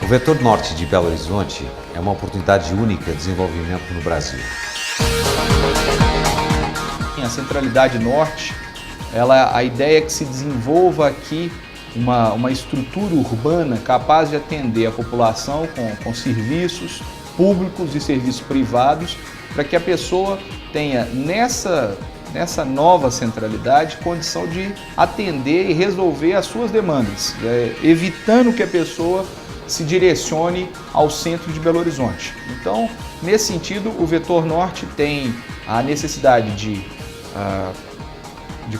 O Vetor Norte de Belo Horizonte é uma oportunidade única de desenvolvimento no Brasil. A Centralidade Norte, a ideia é que se desenvolva aqui uma estrutura urbana capaz de atender a população com serviços públicos e serviços privados, para que a pessoa tenha nessa nova centralidade condição de atender e resolver as suas demandas, evitando que a pessoa se direcione ao centro de Belo Horizonte. Então, nesse sentido, o Vetor Norte tem a necessidade de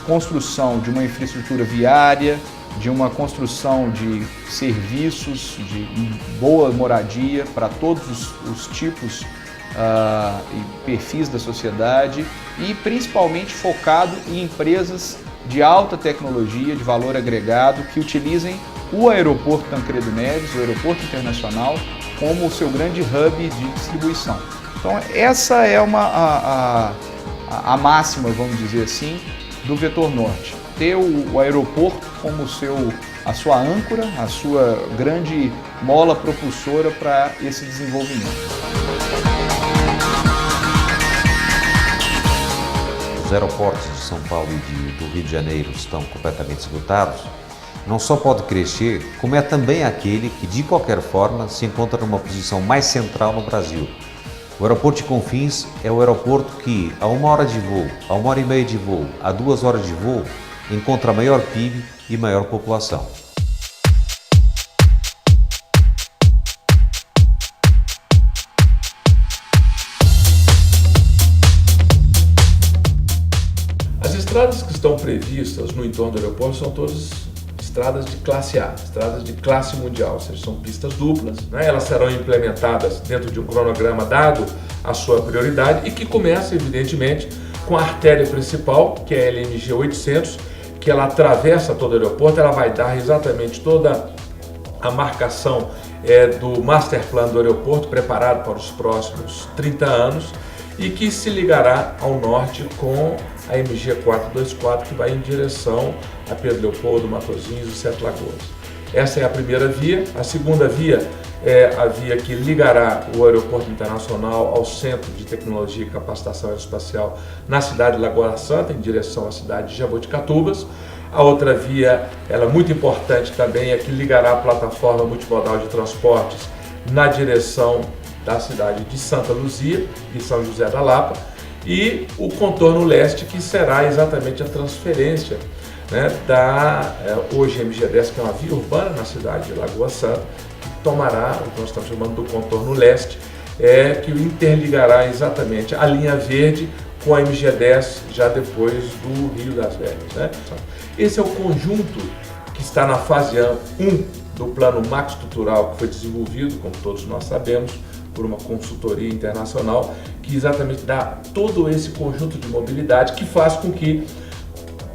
construção de uma infraestrutura viária, de uma construção de serviços, de boa moradia para todos os tipos e perfis da sociedade e principalmente focado em empresas de alta tecnologia, de valor agregado, que utilizem o aeroporto Tancredo Neves, o aeroporto internacional, como o seu grande hub de distribuição. Então essa é a máxima, vamos dizer assim, do Vetor Norte. Ter o aeroporto como a sua âncora, a sua grande mola propulsora para esse desenvolvimento. Os aeroportos de São Paulo e do Rio de Janeiro estão completamente esgotados. Não só pode crescer, como é também aquele que, de qualquer forma, se encontra numa posição mais central no Brasil. O aeroporto de Confins é o aeroporto que, a 1 hora de voo, a 1h30 de voo, a 2 horas de voo, encontra maior PIB e maior população. As estradas que estão previstas no entorno do aeroporto são todas estradas de classe A, estradas de classe mundial, ou seja, são pistas duplas, né? Elas serão implementadas dentro de um cronograma dado a sua prioridade e que começa, evidentemente, com a artéria principal, que é a LMG 800, que ela atravessa todo o aeroporto, ela vai dar exatamente toda a marcação do master plan do aeroporto, preparado para os próximos 30 anos, e que se ligará ao norte com a MG 424, que vai em direção a Pedro Leopoldo, Matosinhos e Sete Lagoas. Essa é a primeira via. A segunda via é a via que ligará o aeroporto internacional ao Centro de Tecnologia e Capacitação Aeroespacial na cidade de Lagoa Santa, em direção à cidade de Jaboticatubas. A outra via, ela é muito importante também, é que ligará a plataforma multimodal de transportes na direção da cidade de Santa Luzia e São José da Lapa, e o contorno leste, que será exatamente a transferência, né, hoje MG10, que é uma via urbana na cidade de Lagoa Santa, que tomará o que nós estamos chamando do contorno leste, que interligará exatamente a linha verde com a MG10 já depois do Rio das Velhas, né? Esse é o conjunto que está na fase 1 do plano macroestrutural que foi desenvolvido, como todos nós sabemos, por uma consultoria internacional, que exatamente dá todo esse conjunto de mobilidade que faz com que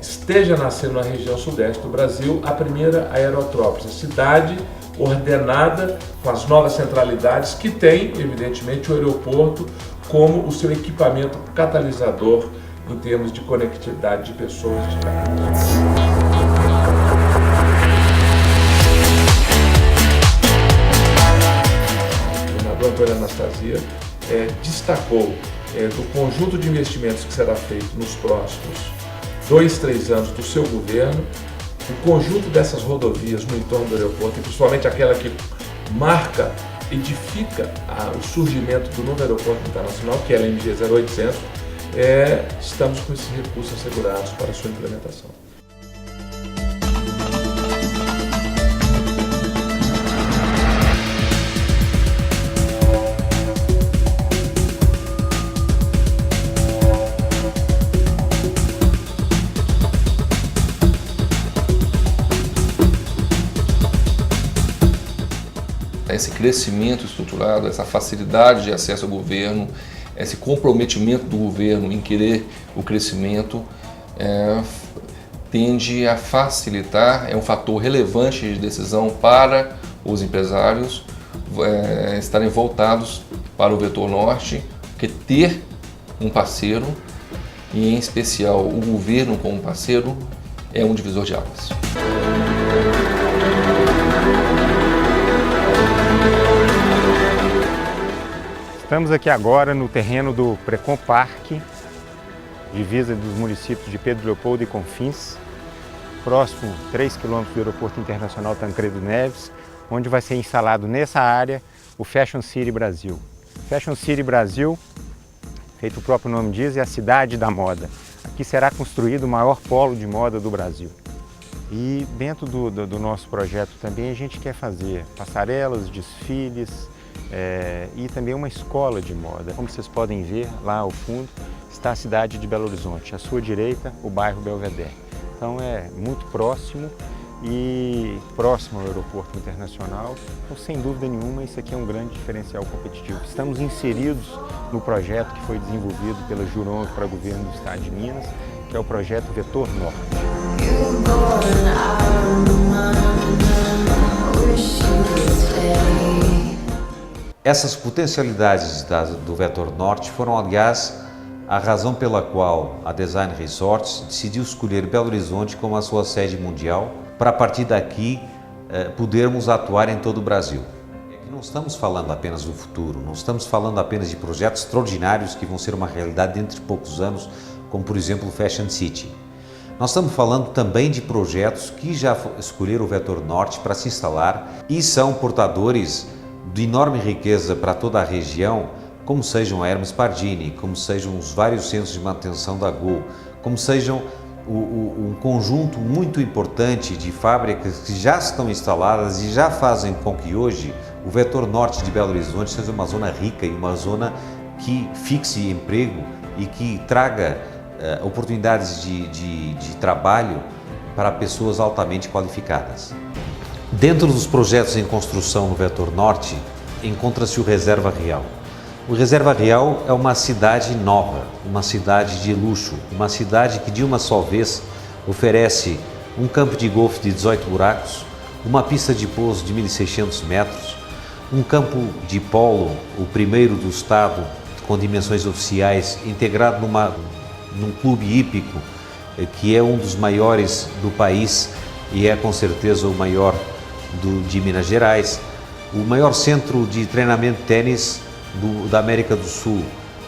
esteja nascendo na região sudeste do Brasil a primeira aerótrópole, a cidade ordenada com as novas centralidades que tem, evidentemente, o aeroporto como o seu equipamento catalisador em termos de conectividade de pessoas de carros. Antônio Anastasia destacou do conjunto de investimentos que será feito nos próximos 2, 3 anos do seu governo, o conjunto dessas rodovias no entorno do aeroporto, e principalmente aquela que marca, edifica o surgimento do novo aeroporto internacional, que é a LMG 0800, estamos com esses recursos assegurados para a sua implementação. Esse crescimento estruturado, essa facilidade de acesso ao governo, esse comprometimento do governo em querer o crescimento, tende a facilitar, é um fator relevante de decisão para os empresários estarem voltados para o Vetor Norte, porque ter um parceiro, e em especial o governo como parceiro, é um divisor de águas. Estamos aqui agora no terreno do Precon Parque, divisa dos municípios de Pedro Leopoldo e Confins, próximo 3 quilômetros do Aeroporto Internacional Tancredo Neves, onde vai ser instalado nessa área o Fashion City Brasil. Fashion City Brasil, feito o próprio nome diz, é a cidade da moda. Aqui será construído o maior polo de moda do Brasil. E dentro do nosso projeto também a gente quer fazer passarelas, desfiles e também uma escola de moda. Como vocês podem ver, lá ao fundo está a cidade de Belo Horizonte, à sua direita o bairro Belvedere. Então é muito próximo e próximo ao aeroporto internacional. Então, sem dúvida nenhuma, isso aqui é um grande diferencial competitivo. Estamos inseridos no projeto que foi desenvolvido pela Juron para o governo do estado de Minas, que é o projeto Vetor Norte. Essas potencialidades do Vetor Norte foram, aliás, a razão pela qual a Design Resorts decidiu escolher Belo Horizonte como a sua sede mundial, para a partir daqui podermos atuar em todo o Brasil. Não estamos falando apenas do futuro, não estamos falando apenas de projetos extraordinários que vão ser uma realidade dentro de poucos anos, como por exemplo o Fashion City. Nós estamos falando também de projetos que já escolheram o Vetor Norte para se instalar e são portadores de enorme riqueza para toda a região, como sejam a Hermes Pardini, como sejam os vários centros de manutenção da Gol, como sejam um conjunto muito importante de fábricas que já estão instaladas e já fazem com que hoje o Vetor Norte de Belo Horizonte seja uma zona rica e uma zona que fixe emprego e que traga oportunidades de trabalho para pessoas altamente qualificadas. Dentro dos projetos em construção no Vetor Norte, encontra-se o Reserva Real. O Reserva Real é uma cidade nova, uma cidade de luxo, uma cidade que de uma só vez oferece um campo de golfe de 18 buracos, uma pista de pouso de 1.600 metros, um campo de polo, o primeiro do estado, com dimensões oficiais, integrado num clube hípico, que é um dos maiores do país e é com certeza o maior de Minas Gerais, o maior centro de treinamento de tênis da América do Sul,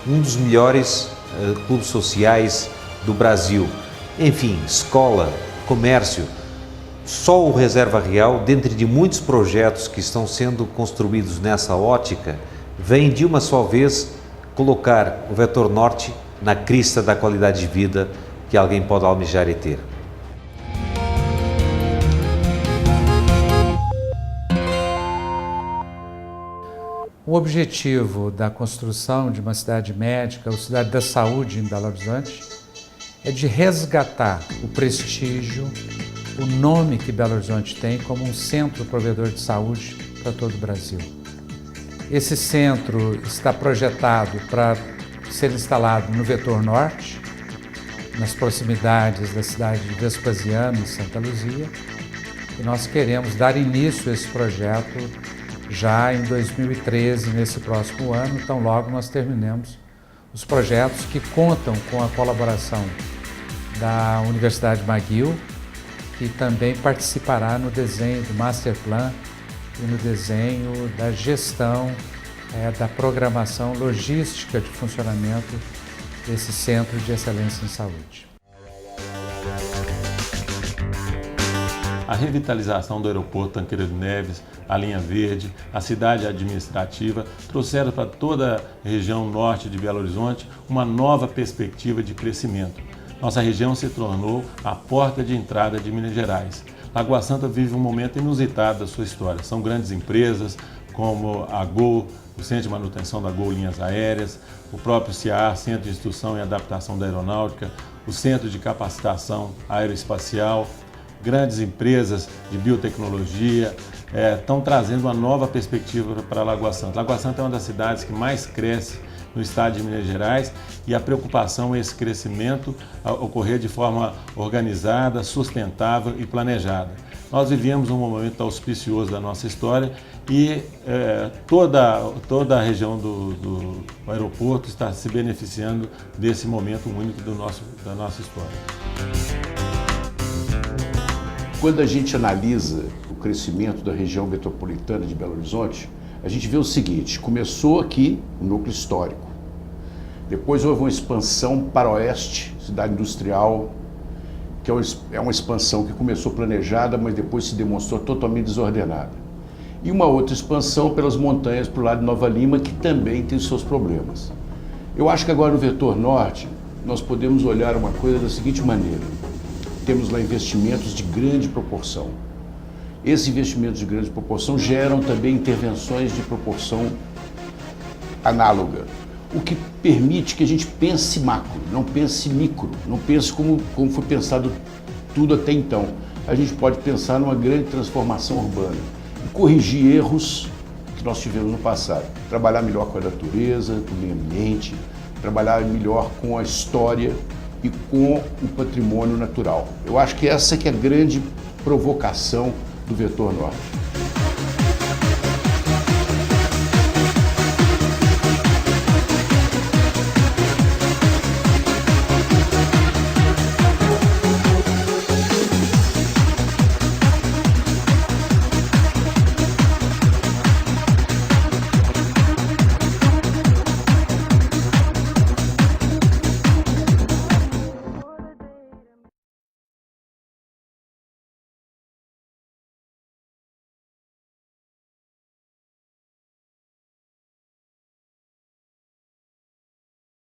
um dos melhores clubes sociais do Brasil, enfim, escola, comércio. Só o Reserva Real, dentre de muitos projetos que estão sendo construídos nessa ótica, vem de uma só vez colocar o Vetor Norte na crista da qualidade de vida que alguém pode almejar e ter. O objetivo da construção de uma cidade médica, ou cidade da saúde em Belo Horizonte, é de resgatar o prestígio, o nome que Belo Horizonte tem como um centro provedor de saúde para todo o Brasil. Esse centro está projetado para ser instalado no Vetor Norte, nas proximidades da cidade de Vespasiano, em Santa Luzia, e nós queremos dar início a esse projeto já em 2013, nesse próximo ano, então logo nós terminemos os projetos que contam com a colaboração da Universidade McGill, que também participará no desenho do Master Plan e no desenho da gestão da programação logística de funcionamento desse Centro de Excelência em Saúde. A revitalização do aeroporto Tancredo Neves, a linha verde, a cidade administrativa trouxeram para toda a região norte de Belo Horizonte uma nova perspectiva de crescimento. Nossa região se tornou a porta de entrada de Minas Gerais. Lagoa Santa vive um momento inusitado da sua história. São grandes empresas como a Gol, o Centro de Manutenção da Gol Linhas Aéreas, o próprio CIAR, Centro de Instrução e Adaptação da Aeronáutica, o Centro de Capacitação Aeroespacial, grandes empresas de biotecnologia, estão trazendo uma nova perspectiva para Lagoa Santa. Lagoa Santa é uma das cidades que mais cresce no estado de Minas Gerais e a preocupação é esse crescimento ocorrer de forma organizada, sustentável e planejada. Nós vivemos um momento auspicioso da nossa história e toda a região do aeroporto está se beneficiando desse momento único da nossa história. Quando a gente analisa o crescimento da região metropolitana de Belo Horizonte, a gente vê o seguinte, começou aqui o núcleo histórico, depois houve uma expansão para o oeste, cidade industrial, que é uma expansão que começou planejada, mas depois se demonstrou totalmente desordenada. E uma outra expansão pelas montanhas para o lado de Nova Lima, que também tem os seus problemas. Eu acho que agora no vetor norte, nós podemos olhar uma coisa da seguinte maneira. Temos lá investimentos de grande proporção. Esses investimentos de grande proporção geram também intervenções de proporção análoga, o que permite que a gente pense macro, não pense micro, não pense como foi pensado tudo até então. A gente pode pensar numa grande transformação urbana e corrigir erros que nós tivemos no passado. Trabalhar melhor com a natureza, com o meio ambiente, trabalhar melhor com a história e com o patrimônio natural. Eu acho que essa que é a grande provocação do vetor norte.